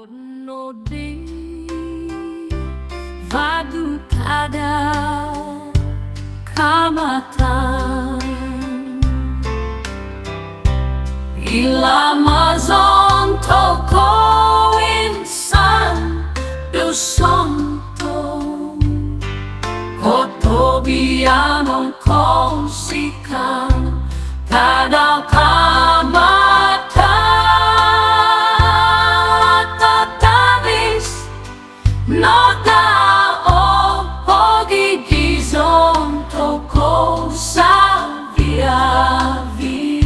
no di vadu kada kamatan ilamazon toko insan dusonto kotobianon konsikan kada kamatan Nota o pogigizon toko sa viavi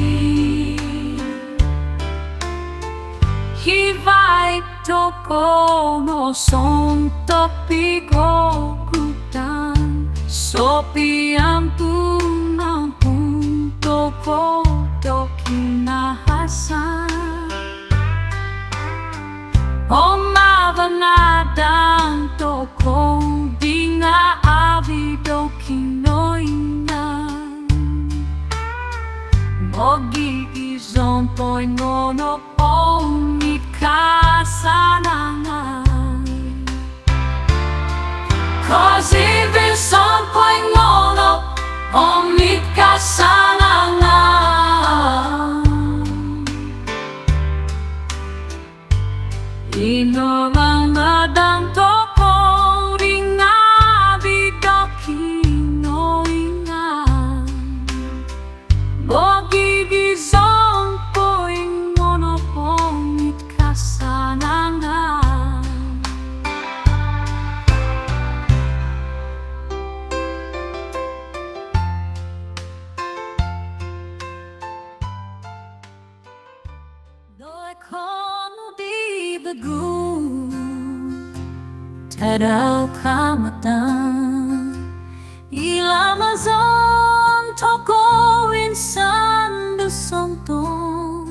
Hivai toko no son topigo kutan Sopi ampunang punto ko dokinahasan Omavanadang toko di nga avido kinoina Mogigizon po'y ngono pong ikasanangan Così vilson po'y ngono pong ikasanangan Inomangadang toko ring abido kinoingan Bogigizon po'y ngono pong ikasanangan Do'y kono di bagu Tadao kamatan Ilamazon toko insan dusonton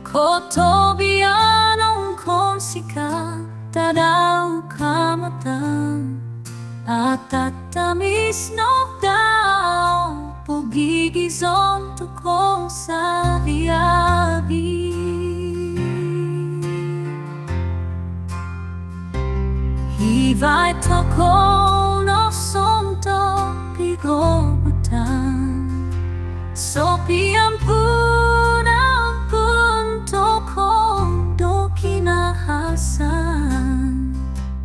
Kotobianon konsika Tadao kamatan Atatamis no dao Pogigizon toko sa viavi Hivai toko no sonto pigobutan Sopi ampun toko dokinahasan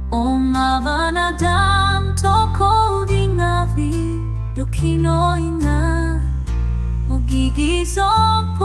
Omavanadang toko dingavi dokinoina Mogigizon